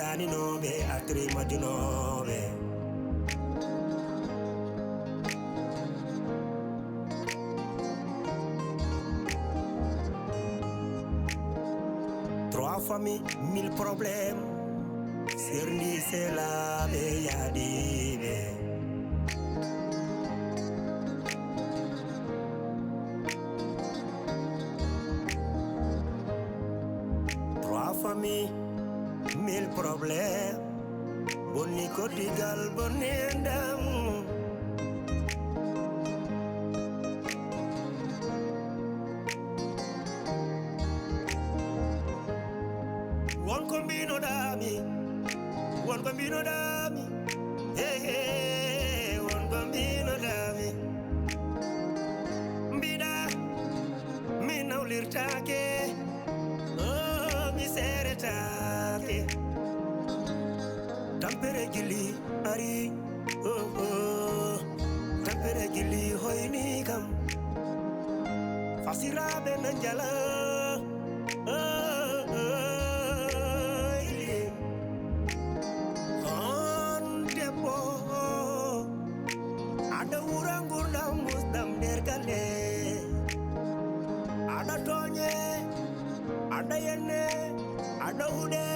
daninoɓe atri majunoɓe Trois familles, mille problèmes. Serie, c'est la Réalisé. Trois familles, mille problèmes. Boni kotigal, boni endam. One combino dami, one combino dami, hey hey, one combino dami. Bida, mi naulirtake, oh mi seretake. Tampere gili ari, oh oh, tampere gili hoini kam. Fasirabe nanjala, oh. Ada urang-urang musdam dergale, ada tonye, ada yene, ada ude,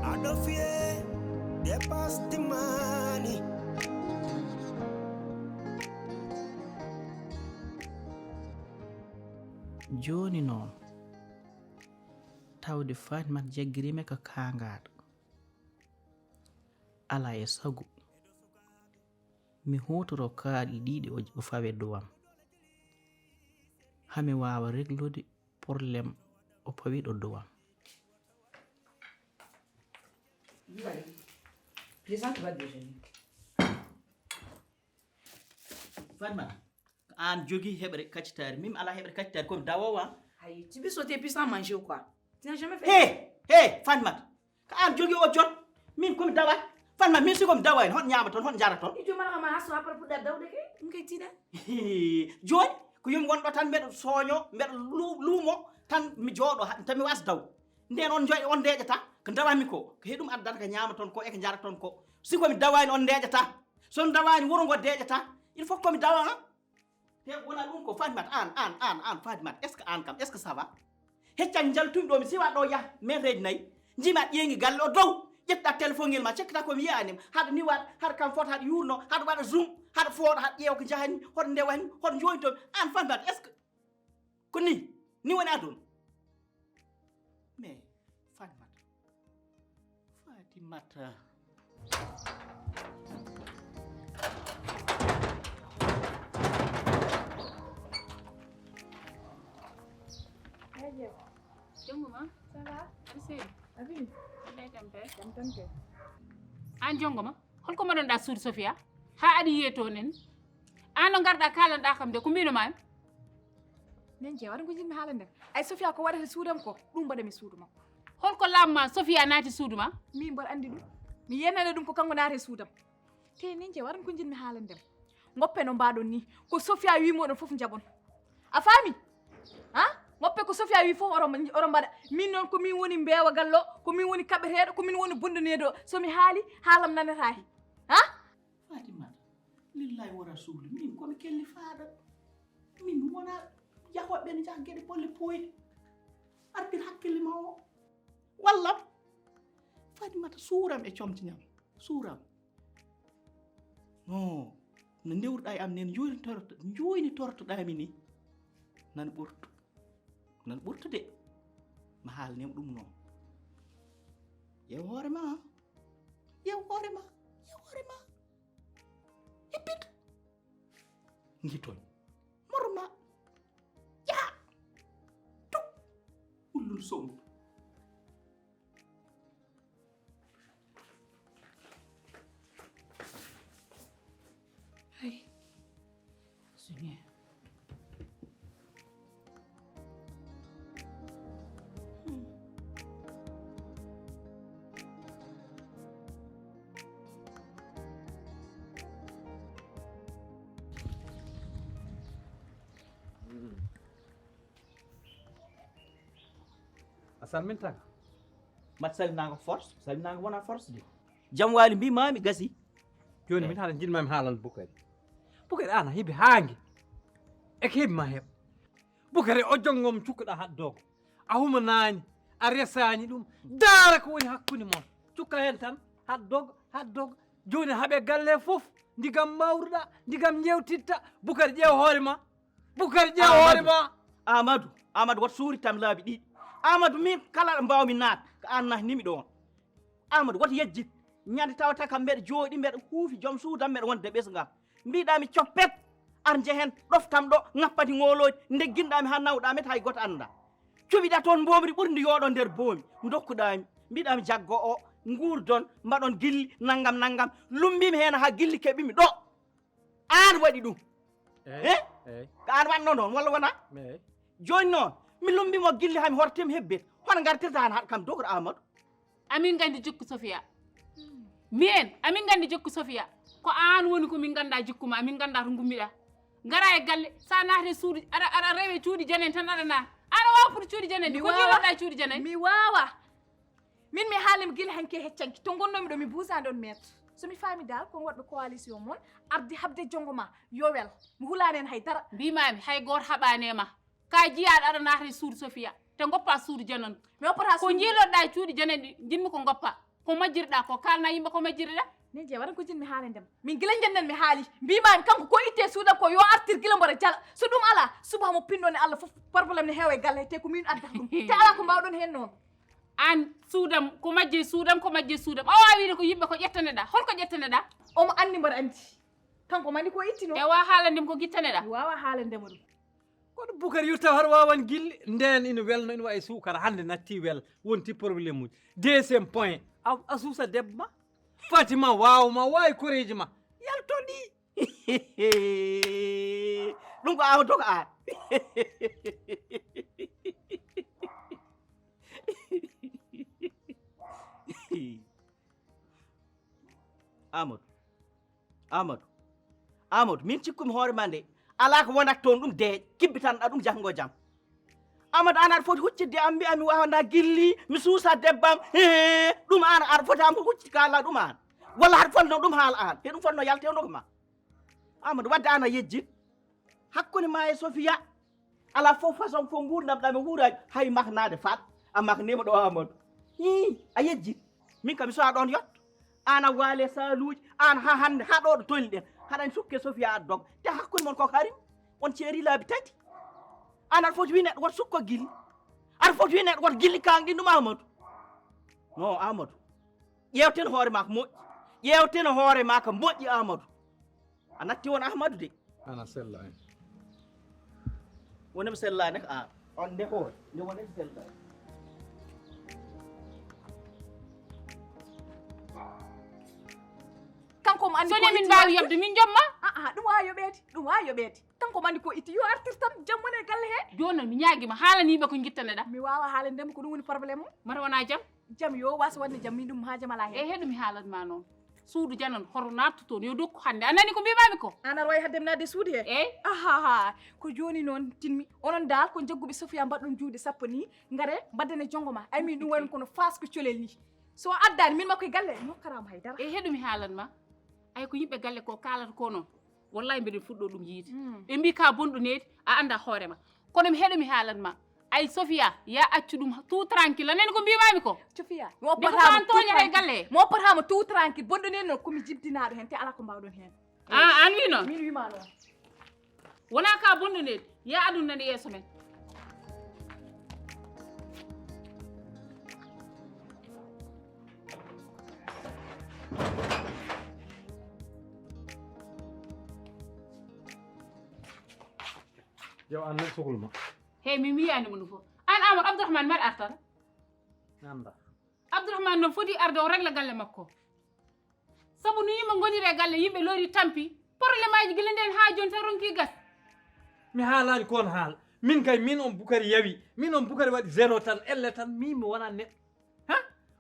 ada fie, depas timani. Joni non tawde Fatma jaggirime ka kangaɗo ala e sagu mi hutoro kaaɗi ɗiɗi o fawe dowam hami wawa reglude probléme o pawiɗo dowam Fatma an jogi heɓre kaccitari mim ala heɓre kaccitari komi dawowa Aïe, tu peux sauter puis sans manger ou quoi? Tu n'as jamais fait Hey, Fatma ka an jogi o jon min komi dawat Fatma min sikomi dawa hon ñama ton hon jara ton Tu m'as ramené à soi pour dar dawde ke? Ngay tida. joni ko yum gonɗo tan mbeɗa soño mbeɗa luumo tan mi jooɗo tan mi was daw nden on joyi on ndeƴata ko dawami ko heɗum addata ko ñama ton ko eko jara ton ko sikomi dawani on ndeƴata son dawani wuro ngo deƴata il faut komi dawa ha te wona ɗum ko Fatmat an Fatmat est ce que an kam est ce que ça va heccan jaltumi ɗo mi siwa ɗo yah meteji nayyi jima ƴeŋi galle o dow ƴetta téléphone ngel ma cekkata komi yiyanima haɗa ni waɗa haɗa kam foto haɗa yurno haɗa waɗa zoom haɗa fooɗo haɗa ƴeewa ko jahani hoto ndewani hoto joytomi an Fatmat est ce que ko ni woni aduna mais Fatimata Jongoma, Ça va? Merci. Abi, Ndey tampe. tamke. An jongoma, holko moɗonɗa suudu Sofia? Ha aɗa yiye to nen. An no garɗa kalanɗa kam de ko mbino mami? Nen je waɗa ko jinmi haalande. Ay Sofia ko waɗata suudam ko, ɗum mbaɗami suudu makko. Holko lamma Sofia naati suudu ma? Min mbaɗa andi ɗum. Mi yennane ɗum ko kanko naati suudam. Te nen je waɗa ko jinmi haalande. Ngoppe no mbaɗon ni, ko Sofia wimo ɗon fof jabon. A faami? Ha? Ngoppe ko Sofia wi fof oron mbaɗa. Min noon ko min woni mbeewa gallo, ko min woni kaɓeteeɗo, ko min woni bondaneeɗo. So mi haali, haalam nanatahi. Ha? Fatimata lillahi wa rasulu min komi kelli faaɗa min wona jahoɓe ne jaha gueɗe bolle pooyɗe artir hakkille ma o wallam Fatimata suuram e comtiñam suuram non no ndewruɗa e am nen joyni tortoɗami ni nan ɓurtu de mi haalnima ɗum noon yew hoore ma hippit ngitoñ morma ƴaa tuk ullul sowndu Ay, Seigneur. A salmintaka mat salminago force salminago wona force de jam wali mbimami gasi joni min haala jinmami haalan Bukari ana heeɓi haange eko heeɓi ma heɓ Bukari o jonngom cukkuɗa haddogo a humanani a resani ɗum daara ko woni hakkude mon cukka hen tan haddogo joni haaɓe galle fof ndigam mawruɗa ndigam jewtitta Bukari ƴeew hoore ma Bukari ƴeew hoore ma Amadou wat suuritam laabi ɗiɗi Amadou min kala ɗo mbawmi naat ko an nahnimi ɗon Amadou wat yejjit ñande tawata kam mbeɗa jooɗi mbeɗa huufi joom suudam mbeɗa wonde ɓesgam mbiɗami coppet ar jehen ɗoftam ɗo ŋappati ngoloji ndegginɗami ha nawɗami hay goto anda cuɓiɗa toon mbomri ɓurdi yoɗo nder boomi dokkuɗami mbiɗami jaggo o gurdon mbaɗon gilli naggam lumbimi hen ha gilli keɓimi ɗo an waɗi ɗum ko an wanno noon walla wona joni noon mi lumbimo gilli hami hortemi hebbet hono gartirta han haɗa kam dogor Amadou amin gandi jikku Sofia mien amin gandi jikku Sofia ko an woni ko min ganda jikkuma amin ganda to gummiɗa gara e galle sa naate suudi aɗa rewe cuuɗi janen tan aɗa naata aɗa wawa pour cuuɗi janen ɗi ko jiiloɗa cuuɗi janen mi wawa min mi haalima guila hanke heccanki to gonnomi ɗo mi buusani ɗon maître somi faami dal kon waɗɓe coalition moon arde habde jongo ma yo wel mi hulani hen haydara mbimami hay goto haɓanema ka jiyaɗo aɗa naata e suudu Sofia te goppa suudu janen mi hoppata ko jiiloɗa e cuuɗi janen ɗi jinmi ko goppa ko majjirɗa ko kalna yimɓe ko majjirɗa ni je waɗa ko jinmi haale ndema min gila jenden mi haali mbimami kanko ko itte suudan ko yo artir gila mboɗo jala so ɗum ala suba mo pinnone Allah fof probléme ne heewa e galle te ko min addata ɗum te ala ko mbawɗon hen noon an suudam ko majje suudam o wawide ko yimɓe ko ƴettaneɗa holko ƴettaneɗa omo andi mboɗo andi kanko mandi ko ittino e wa haalandema ko guittaneɗa mi wawa haalandema ɗum kono Bukari yurta hoto wawan gilli nden ina welno ina wawi sukara hande natti wel wonti probléme uji deuxiéme point a suusa debbo ma Fatima wawma wawi koreji ma yalto ɗi ɗum ko Amadou ko an Amadou min cikkumi hoore ma nde ala ko wonat toon ɗum deeƴ kibbitanɗa ɗum janggo jaam Amadou an aɗa foti huccidde am mbiya mi wawanda gilli mi suusa debbam ɗum an aɗa foti am ko huccide kala ɗum an walla haɗa fonno ɗum haala an te ɗum fonno yaltewno ko ma Amadou wadde an a yejjit hakkude ma e Sofia ala fof façon fof gurdam ɗam e wuuraji hay maknade fat a maknima ɗo Amadou a yejjit min kam mi sowa ɗon yotto an a waale saluji an ha hande ha ɗo ɗo tolni ɗen haɗani sukke Sofia a dog te hakkude mon koko harim on ceeri laabi tati an aɗa foti wi neɗɗo woto sukko gilli aɗa foti wi neɗɗo woto gilli kanɗi ɗum Amadou non Amadou ƴewten hoore ma ko moƴƴi ƴewten hoore ma ko moƴƴi Amadou a natti won Ahmadou de ana sellani wonemi sellani ko an on nde hoore nde wonemi sellani kanko mo andi sone min mbawi yobde min jomma ɗum wawi yoɓede kanko mo andi ko itti yo artir tan jam woni e galle he joni noon mi ñaguima haalaniɓe ko guittaneɗa mi wawa haalandema ko ɗum woni probléme o mata wona jaam yo wasa wadde jaam min ɗum ha jaam ala hen e heɗumi haalanma noon suudu janon hoto nattu toon yo dokku hande a nani ko mbimami ko an aɗa wawi haddemi nadde suudu he eyyi ahaha ko joni noon tinmi onon dal ko jagguɓe Sofia mbaɗɗon juuɗe sappo ni gare mbaddane jongo ma ay min ɗum wayno kono fasko colel ni so addani min makko e galle nokkarama haydara e heɗumi haalanma ay ko yimɓe galle ko kalata ko noon wallahi mbiɗen fuɗɗo ɗum yiide ɓe mbi ka bonɗo needi a anda hoorema kono mi heɗumi haalanma ay Sofia ya accu ɗum tout tranquille anani ko mbimami ko Sofia mi oppatama toñata e galle he mi oppatama tout tranquille bonɗo neni noon komi jibdinaɗo hen te ala ko mbawɗon hen an wi noon min wima noon wona ka bonɗo needi ya aduna nani yeeso men yo an nan sohlma hey mi wiyanima ɗum fof an Amadou Abdourahmane mbaɗa artata anda Abdourahmane noon foti arde o régla galle makko saabu no yimɓe goniri e galle yimɓe loori tampi probléme aji guila nden ha joni tan ronki gas mi haalani kon haala min kay min on Bukari yawi min on Bukari waɗi zéro tan elle tan min mi wona neɗɗo ha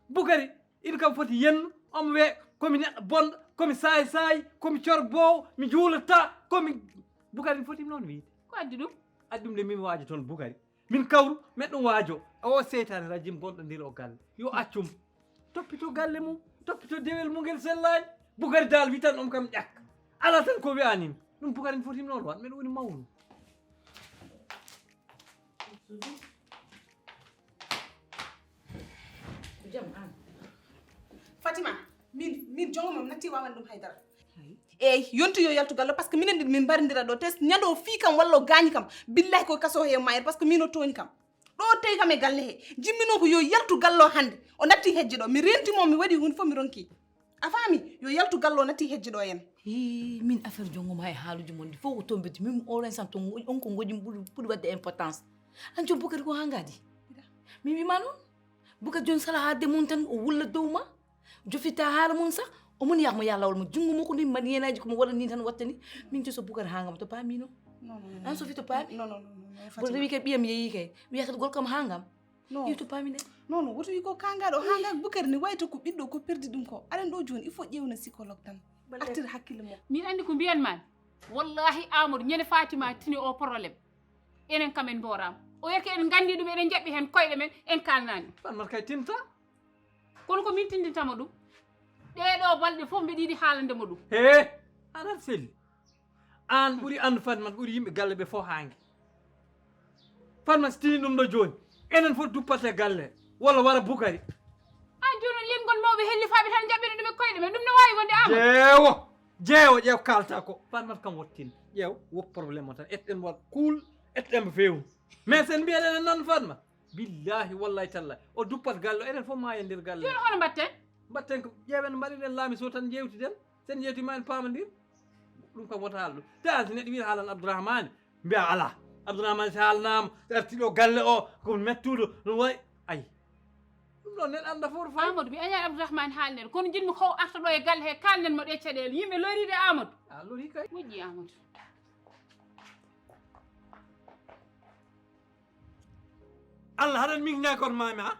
Bukari ina kam foti yennu omo we komi neɗɗo bonɗo komi sayi komi corbowo mi juulata komi Bukari foti noon wiide ko addi ɗum addi ɗum de min waji toon Bukari min kawru meɗɗum waajo o seytane rajim gonɗo ndir o galle yo accum toppito galle mum toppito dewel mum ngel sellani Bukari dal wi tan ɗum kam ƴakka ala tan ko wiyanimi ɗum Bukari mi fotimi noon wat mbeɗa woni mawɗum jam an Fatima min jongo mom natti wawan ɗum haydara yontu yo yaltugallo par ce que minen ɗi min mbarindira ɗo te ñando fi kam walla gañi kam billahi ko kaso he mayre par ce que min o toñi kam ɗo tawi kam e galle he jimmino ko yo yaltu gallo hande o natti hejje ɗo mi rentimo mi waɗi hunde fof mi ronki a faami yo yaltu gallo natti hejje ɗo en min affaire jongoma e haaluji mon ɗi fof ko tombiti min oɗon instant to on ko goƴi ɓuuri wadde importance an joni Bukari ko ha ngadi mi wima noon Bukari joni sala haalde mum tan o wulla dow ma jofita haala mum sah omon yahmo ya lawol mo jungo mo ko ni man yenaji komo waɗa ni tan watta ni min to so Bukari hangam to paami no an Sophie to paami non bo rewi kay ɓiyam yeeyi kay wiyata gol kam hangam yo to paami de non woto wi ko kangaɗo hanga Bukari ni wayto ko ɓiɗɗo ko perdi ɗum ko aɗan ɗo joni il faut ƴewna psychologue tan artir hakkille mo min andi ko mbiyanmami wallahi Amadou ñande Fatima tini o probléme enen kam en dorama o yeke en gandi ɗum eɗen jaɓɓi hen koyɗe men en kalnani fanmat kay tinta kono ko min tindintama ɗum ɗeɗo balɗe fof mbeɗa yiiɗi haalandema ɗum he aɗat selli an ɓuuri andu Fatmat ɓuuri yimɓe galle ɓe fof hangue Fatmat so tini ɗum ɗo joni enen fof duppate galle walla wara Bukari an joni yen gon mawɓe hellifaɓe tan jaɓɓiri ɗum e koyɗe men ɗum ne wawi wonde Amadou jeewo ƴeew kalta ko Fatmat kam wottin ƴeew wok probléme o tan etten wat kuul ettemɓe fewu mais sen mbiyen enen noon Fatmat billahi wallahi tallahi o duppat galle o enen fof ma e nder galle joni hono mbatten mbatten ko ƴeewen mbaɗiɗen laami so tan jewtiden sen jewtima en pamadir ɗum kam wota haala ɗum ta so neɗɗo wiya haalan Abdourahmane mbiya ala Abdourahmane so haalnama so artiɗo galle o ko mettuɗo ɗum wayi ayi ɗum ɗon neɗɗo anda fof fa Amadou mi añani Abdourahmane haalnen kono jinmi ko arta ɗo e galle he kalnen mo ɗe caɗele yimɓe loride Amadou a lori kay moƴƴi Amadou Allah haɗan min ñakon mami ha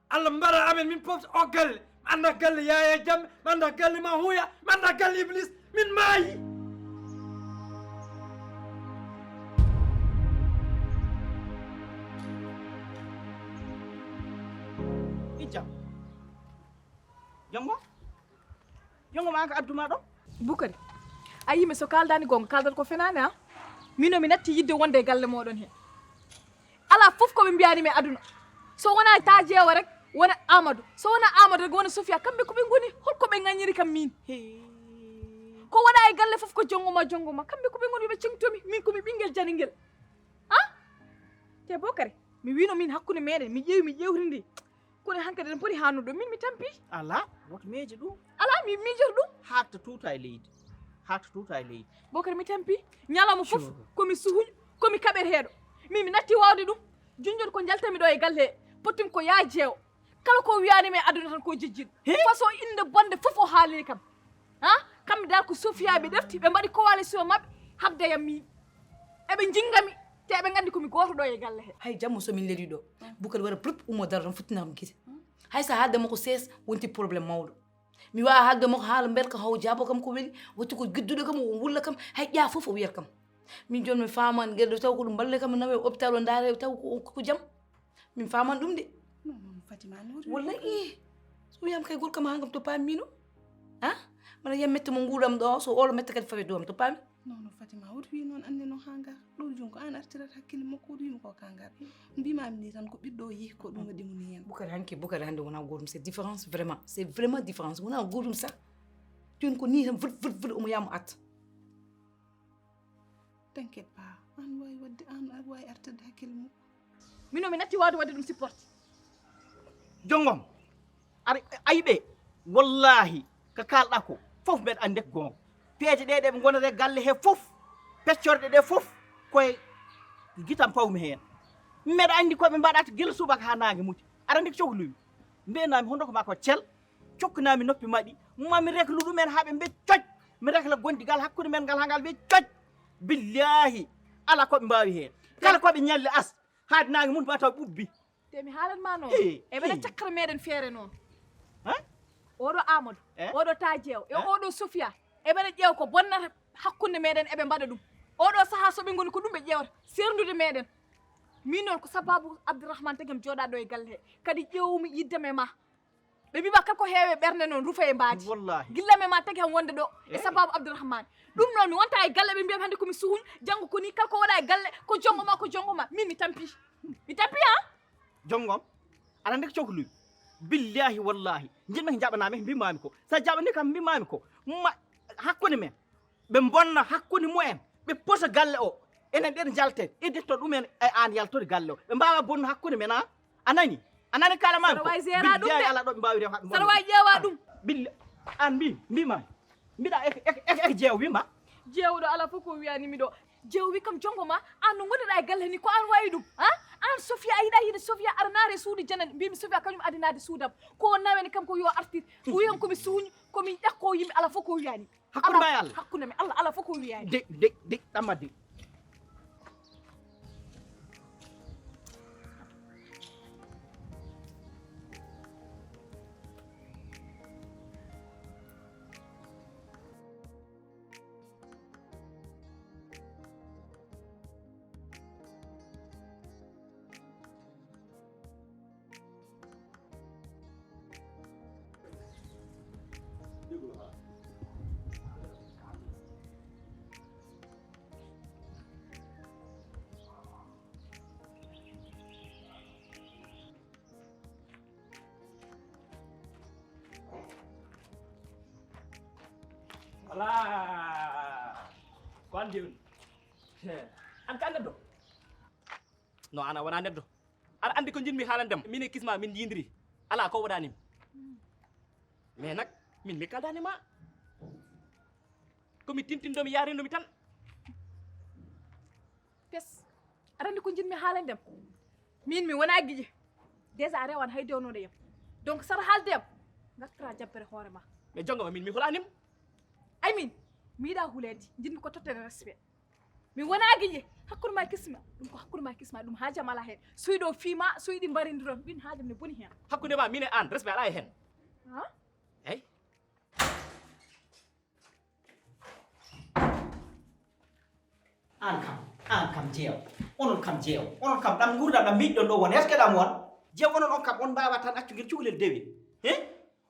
Allah mbaɗa amen min pofta o galle mi anda galle Yaya Jammeh mi anda galle ma Huya mi anda galle Iblis min maayi ijam jongo ma ka abduma ɗo Bukari a yimi so kaldani gonga kaldat ko fenani ha mino mi natti yidde wonde e galle moɗon he ala fof koɓe mbiyani mi aduna so wona ta jeewa rek wona Amadou so wona Amadou rek wona Sofia kamɓe koɓe goni holko ɓe ŋañiri kam min ko waɗa e galle fof ko jongoma kamɓe koɓe goni ɓe cengtomi min komi ɓinguel janiguel ha te Bokari mi wino min hakkude meɗen mi ƴewri ndi kono hankkadi ɗen poti hannude ɗo min mi tampi ala woto meeje ɗum ala mi miijor ɗum hatta tuuta e leydi Bokari mi tampi ñalawma fof komi suhuño komi kaɓeteɗo min mi natti wawde ɗum junjoni ko jaltami ɗo e galle he pottim ko ya jeewo kala ko wiyanimi e aduna tan ko jejjiɗo façon inde bonde fof o haali kam ha kamɓe dal ko Sofia ɓe ɗefti ɓe mbaɗi coalition mabɓe habdeyam min eɓe jingami te eɓe gandi komi goto ɗo e galle he hay jamma somin leeɗi ɗo Bukari waɗa prop ummo dara tan futtinama guite hay so haalde makko sees wonti probléme mawɗo mi wawa haalde makko haala belka haw jaabo kam ko weli watti ko gidduɗo kam o wulla kam hay ƴaa fof o wiyata kam min joni mi faman gueɗe taw ko ɗum balle kam nawe hôpital o daare taw ko jaam min faman ɗum de non Fatima walla so wiyama kay gorkam hangam to paami mino ha mbaɗa yiyam mette mo nguuɗam ɗo so oɗo mette kadi fawe dowam to paami non Fatima woto wi noon ande no hanga ɗo joni ko an artirata hakkille makko woto wima ko kangar mbimami ni tan ko ɓiɗɗo o yeehi ko ɗum waɗi mo ni hen Bukari hande wona gotum c'est différence vraiment c'est vraiment différence wona gotum sah joni ko ni tan vrt omo yamo atta t'inquiète pas an wawi wadde an wawi artirde hakkille makko mino mi natti wawde wadde ɗum supporte jongom ayiɓe wallahi ko kalɗa ko fof mbeɗa andi ko gonga peeje ɗe ɗe ɓe gonata galle he fof peccorɗe ɗe fof koye guitam pawmi hen mbeɗa andi koɓe mbaɗata guila subaka ha nangue muti aɗa andi ko cohluimi mbiyanami honɗo ma ko cel cokkanami noppi maɗi mami reklu ɗumen haaɓe mbe coc mi rekla gondigal hakkude men ngal ha ngal ɓe coc billahi ala koɓe mbawi hen kala koɓe ñalli as haade nangue muti ma taw ɓubbi te mi haalanma noon e ɓeɗa cakkara meɗen feere noon oɗo Amadou oɗo ta jeew e oɗo Sofia eɓeɗa ƴeewa ko bonnata hakkude meɗen eɓe mbaɗa ɗum oɗo saaha soɓe goni ko ɗum ɓe ƴewata serdude meɗen min noon ko sababu Abdourahmane tagem jooɗaɗo e galle he kadi ƴewumi yiddeme ma ɓe mbima kala ko heewe ɓernde noon rufa e mbaaji wallahi gillame ma tagi han wonde ɗo e sababu Abdourahmane ɗum noon mi wonta e galle ɓe mbiyam hannde komi suhuñ janngo koni kala ko waɗa e galle ko jongo ma min mi tampi ha jongom aɗa andi ko cohluy billahi wallahi jinmi ko jaɓanami ko mbimami ko sa jaɓani kam mbimami ko hakkude men ɓe bonna hakkude mumen ɓe posa galle o enen ɗen jalten iditto ɗumen e an yaltode galle o ɓe mbawa bonno hakkude men a anani kalamami saɗa wawi gérade ɗum de ala ɗo ɓe mbawi rew saɗa wawi ƴeewa ɗum billa an mbimami mbiɗa ek jeew wima jeewɗo ala fof ko wiyanimi ɗo jeew wi kam jongo ma an no gonɗiɗa e galle ni ko an wayi ɗum an Sofia a yiɗa yiide Sofia aranare suudu janan mbimi Sofia kañum adinade suudam ko nawene kam ko yo artir wiyan komi suuñ komi ƴakko yimɓe ala fof ko wiyani hakkude ma e Allah hakkude mi Allah ala fof ko wiyani de ɗamma de Ala ko andi on an ka neddo no ana wona neddo aɗa andi ko jinmi haalandema min e kisma min yindiri ala ko waɗanimi mais nak min mi kaldanima komi tintindomi yarindomi tan pes aɗa andi ko jinmi haalandem min mi wona guiƴe déjà a rewan hay dewnode yam donc sara haaldeyam gartira jabbere hoore ma mais jongoma min mi hulanima ay min mi yiɗa hulede jinmi ko tottene respect mi wona guiƴe hakkude ma kisma ɗum ko hakkude ma kisma ɗum haajam ala hen suyɗo fiima suyɗi mbarindiron min haajam ne boni hen hakkude ma min e an respect ala e hen eyyi an kam jeew onon kam jeew onon kam ɗam gurdam ɗam mbiɗɗon ɗo won est ce que ɗam won jeew onon on kam on mbawa tan accugel cukalel dewi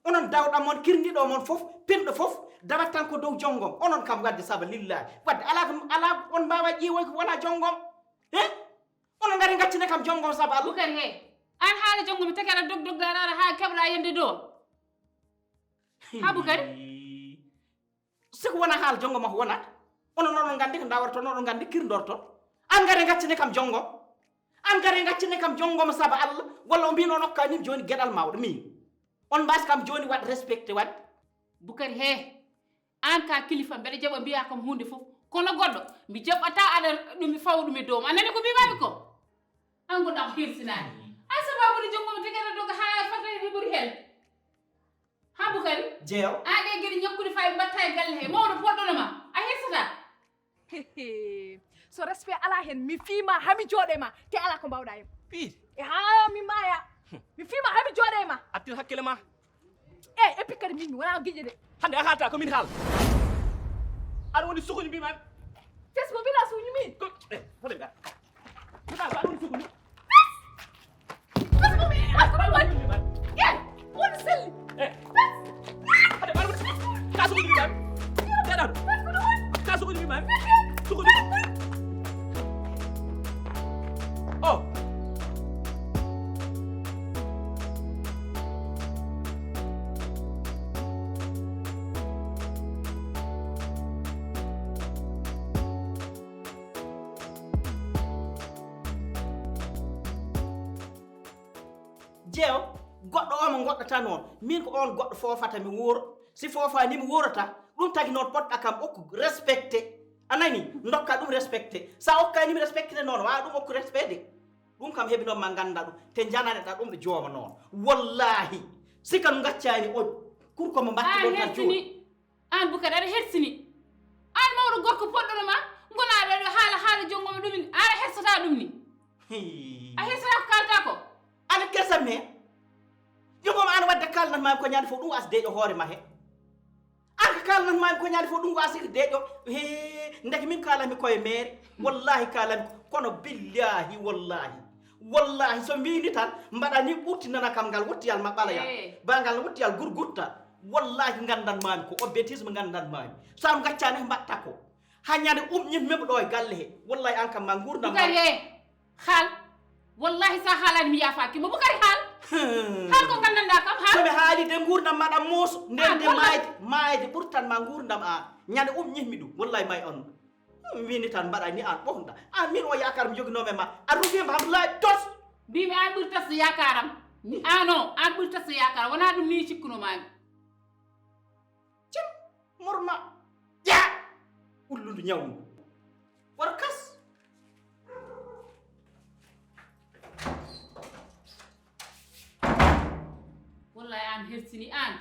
onon dawɗam mon kirdiɗo mon fof pinɗo fof dawat tan ko dow jonggom onon kam wadde saba lillahi wadde ala on mbawa ƴeewoy ko wona jonggom onon gari gaccine kam jonggom saba Allah Bukar he an haala jongomi taki aɗa dogdogɗa aɗa ha keɓɗa yende do ha Bukari siko wona haala jonggom ko wonata onon onon gandi ko dawarton onon gandi kirdorton an gari gaccine kam jonggom an gari gaccine kam jonggom saba Allah walla o mbino nokkanimi joni gueɗal mawɗo min on mbasi kam joni waɗ respecté wadde Bukari he an ka kilifa mbeɗa jaɓa mbiya kam hunde fof kono goɗɗo mi jaɓata aɗa ɗum faw ɗum e dow anani ko mbimami ko an goɗɗa ko hirsinani an sababude jongomi tagi aɗa doga ha fata he ɓuuri hen ha Bukari jeew an ɗe gueɗe ñakkude fayi mbatta e galle he mawɗo poɗɗonoma a hirsata so respect ala hen mi fiima hami jooɗe ma te ala ko mbawɗa yam piir e ha mi maaya mi fiima hami jooɗe ma attir hakkille ma et puis kadi min mi wona guiƴe de hande a haalta komin haala aɗa woni sukuñu mbimami fes mo mbiɗa suuñu min hole mbiɗa aɗa woni sukuñu fes mo mbi woni selli hade ɓaɗa woni ka sukuñu mbimami deɗaɗo ka sukuñu mbimami sukuñu o jeew goɗɗo o mo goɗɗata noon min ko on goɗɗo fofata mi wuuro si fofani mi wuurata ɗum tagi noon poɗɗa kam okku respecté anani dokka ɗum respecté sa okkanimi respecté noon wawa ɗum okku respect de ɗum kam heeɓi noon ma ganda ɗum te jananeɗa ɗum ɗo jooma noon wallahi sika no gaccani o kurko mo mbatti ɗon tan jooni an Bukari aɗa hersini an mawɗo gorko poɗɗonoma gonaɗo haala jongoma ɗumin aɗa hersata ɗum ni a hersata ko kalta ko ana kersam he jogoma an wadde kalnat mami ko ñande fof ɗum asdeƴo hoore ma he an kalnan mami ko ñaade fo ɗum ko asiki deƴo ndeke min kalami koye maire wallahi kalami kono billahi wallahi so mbini tan mbaɗa ni ɓurtinana kam ngal wottiyal ma ɓalaya bangal wottiyal gurgutta wallahi gandanmami ko obétisme gandanmami so an gaccani ko mbatta ko ha ñande ñim meɓɗo e galle he wallahi an kam ma gurdam Bukari he haal wallahi sa haalani mi yafaki mo Bukari haal ko gandanɗa kam haal somi haalide gurdam maɗa muuso ndende maayde ɓurtanma gurdam an ñande ñimmi ɗum wallahi may on wini tan mbaɗa ni an ɓofda an min o yakar mi joginome ma a rufima ham laaɓi tos mbimi an ɓuuri tas yakaram ano an ɓuuri tas yakaram wona ɗum ni cikkunomami cim morma ja ulludu ñawdu wara kas wallahi an hersini an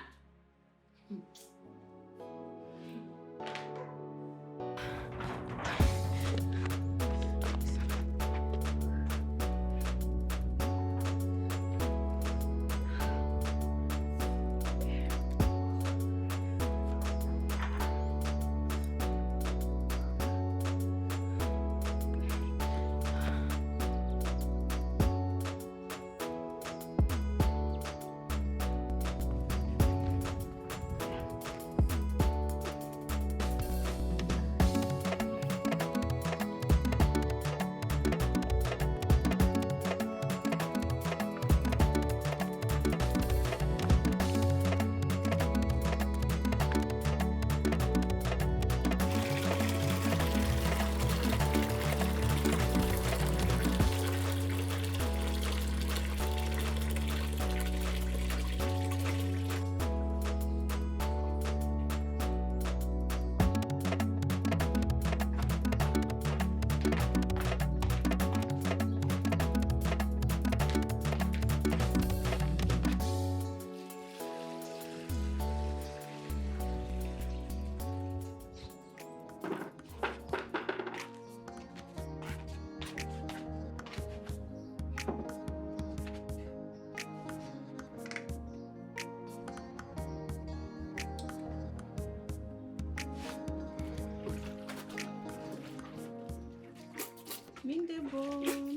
min debbo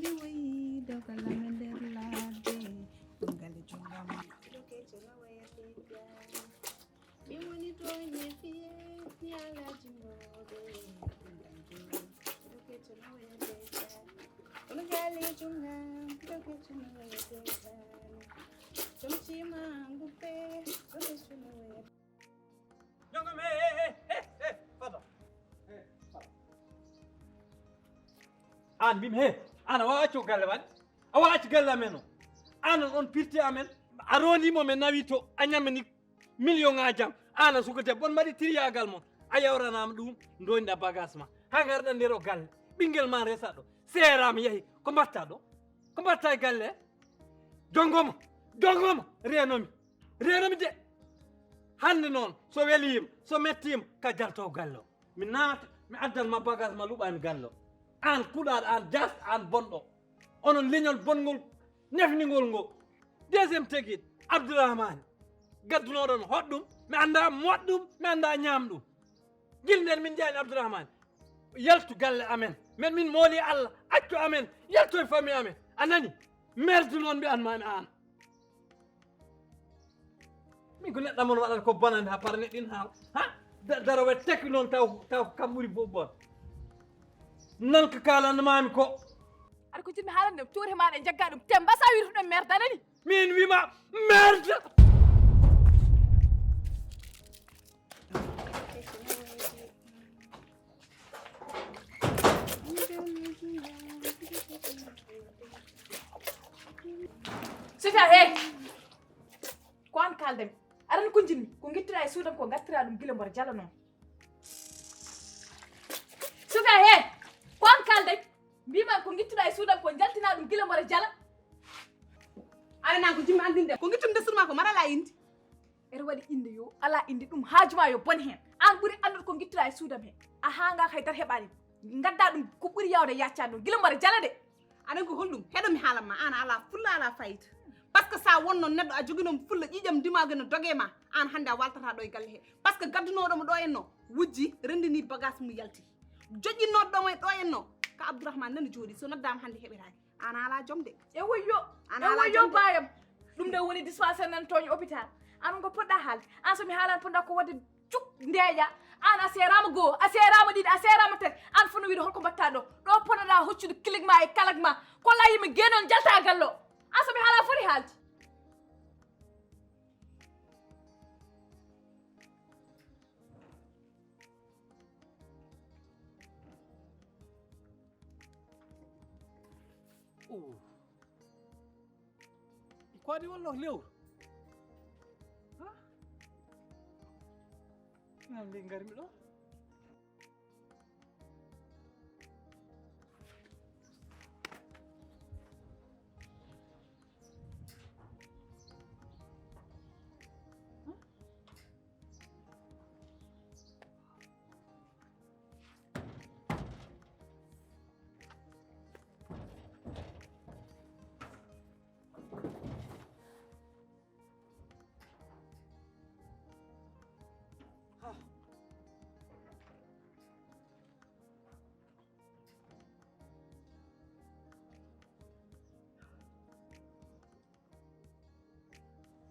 mi wayi dawgal amen nder ladde ɗumgal jungam dokece nawayate mi woni to ñefiye mi ala jingode ɗumgal jungam dokece nawayate ɗumgal jungam dokece nawayate comcima nguppe dokece nawayate Jongam Fata an bim he ana wa accu galle wan awa accu galle amen o ana on pirti amen a rondimo men nawi to a ñamani million ngajam ana sukate bon mbaɗi tiriyagal mon a yawranama ɗum donɗa bagage ma ha garɗa nder o galle ɓinguel ma resa ɗo seerama yeehi ko mbatta ɗo ko mbatta e galle jongoma renomi de hande noon so welima so mettima ka jalto galle o mi naata mi addanma bagage ma luɓani galle o an kuɗaɗo an jas an bonɗo onon leñol bongol nefnigol ngo deuxiéme teguiɗ abdourahmane gaddunoɗon hoɗɗum mi anda moɗɗum mi anda ñamɗum guilɗen min jeyani abdourahmane yaltu galle amen min mooli allah accu amen yalto e famille amen anani merde noon mbiyanmami an min ko neɗɗo mon waɗata ko bonande ha para neɗɗin haala ha darowe tekki noon taw kam ɓuuri fof bon nan ko kalanmami ko aɗa ko jinmi haalande toore maɗa e jagga ɗum temba sa wirtuɗen merde anani min wima merde Sofia he ko an kaldemi aɗani ko jinmi ko guittira e suudam ko gattira ɗum guila mboɗo jala noon Sofia he ko an kaldemi mbima ko guittuɗa e suudam ko jaltina ɗum guila mboɗo jala aɗana ko jimmi andinde ko guittum desirma ko marala indi ere waɗi inde yo ala inde ɗum haajuma yo bon hen an ɓuuri andude ko guittuɗa e suudam he a hanga haydara heɓani gadda ɗum ko ɓuuri yawde yaccade ɗum guila mboɗo jala de aɗan ko hollum heɗomi haalanma an ala fulla ala fayida parce que sa wonno neddo a joginom fulla ƴiƴam dimaga no doge ma an hande a waltata ɗo e galle he parce que gaddunoɗomo ɗo enno wujji rendini bagage mum yalti joƴƴinnoɗo ɗomo ɗo enno ka Abdourahmane nani jooɗi so noddama hande heɓetake an ala jom de e woyyo bayam ɗum nde woni dispensaire nan toño hôpital an ko poɗɗa haalde an somi haalani poɗɗa ko wadde cuk ndeeƴa an a serama goho a serama ɗiɗi a serama tati an fono wiide holko mbatta ɗo poɗɗaɗa hoccude clique ma e kalak ma kolla yimɓe guenon jalta gallo an somi haala foti haalde ko waɗi wallo lewru nde garmi ɗo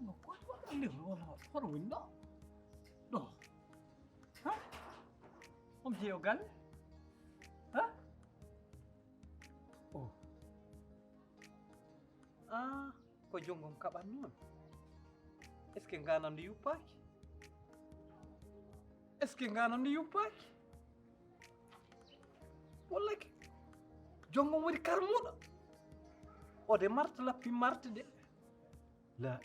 no ko waɗa lewru wala hoto woni ɗo ha omo jeeyo galle ha o ko jonggom kaɓat noon est ce que ganande yuppaki est ce que ganande yuppaki walla ke jonggom waɗi karmuɗo ode marta lappi marta de la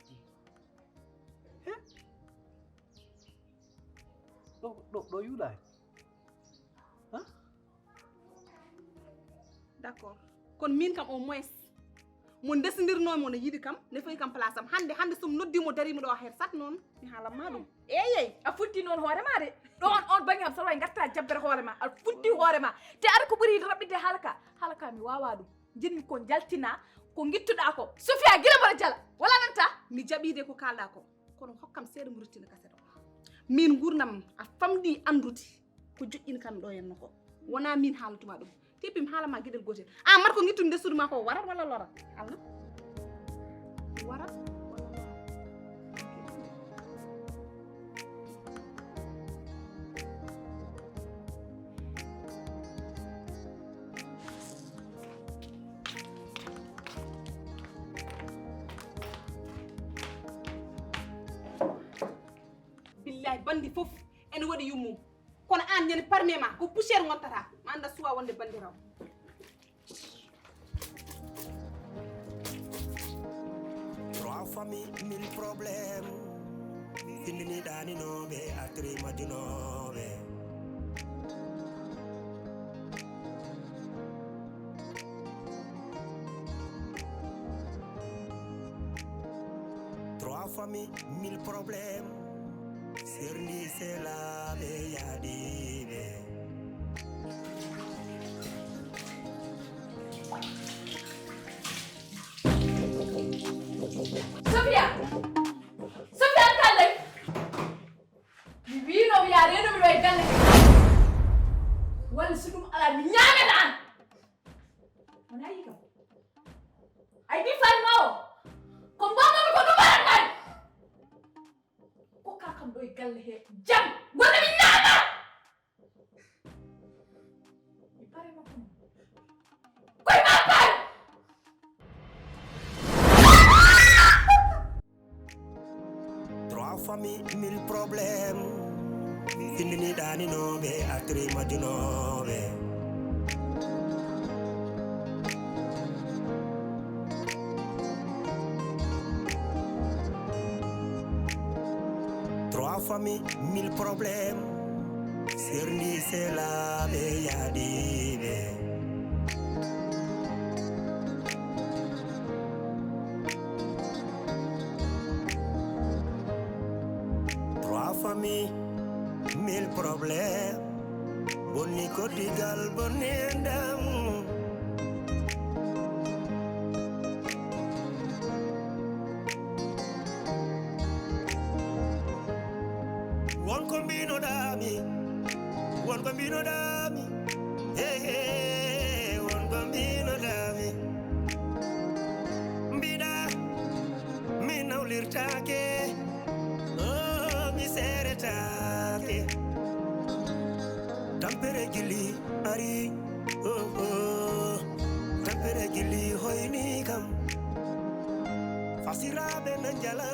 he ɗo yuɗani ha d'accord kono min kam au moins mo ndesidirnomo no yiɗi kam ne fayi kam place am hande somi noddimo darimo ɗo her sat noon mi haalanma ɗum eyey a futti noon hoorema de ɗon on banggue kam saɗa gatta jabbere hoorema a futti hoorema te aɗa ko ɓuuri raɓɓide haalaka mi wawa ɗum jinmi ko jaltina ko guittuɗa ko Sofia guila mbaɗa jala wala nanta mi jaɓide ko kalɗa ko kono hokkam seeɗa mo ruttina kaset o min gurdam a famɗi andude ko joƴƴini kam ɗo henno ko wona min haalatuma ɗum teppi mi haalama gueɗel gotel an mat ko guittude ndesudu ma ko warat walla lorat alna warat walla lorat billahi bandi fof ene waɗi yummum kono an ñande parme ma ko poussiére gontata ma anda suwa wonde bandiraw Trois familles, mille problèmes. Findini dani nobe, atri majunobe. Trois familles, mille problèmes. Sirni c'est la yadibe. Sofia kalle mi wino ya reno mi way galle wala sudum ala mi ñame nan wona yi kam ay di fal mawo ko mbamo ko do baran ko ka kam do galle he jam wala mi ñama mi pare ma ko koy ma pare Trois familles, mille problèmes. Findini dani nobe, atri majunobe. Trois familles, mille problèmes. Sirni c'est la yadibe. Trois familles, mille problèmes. Boni kotigal bonendam. bambino dami hey won bambino dami mbida mi nawlirtake oh mi seretake tampere gili ari oh oh tampere gili hoyni kam fasirabe nanjala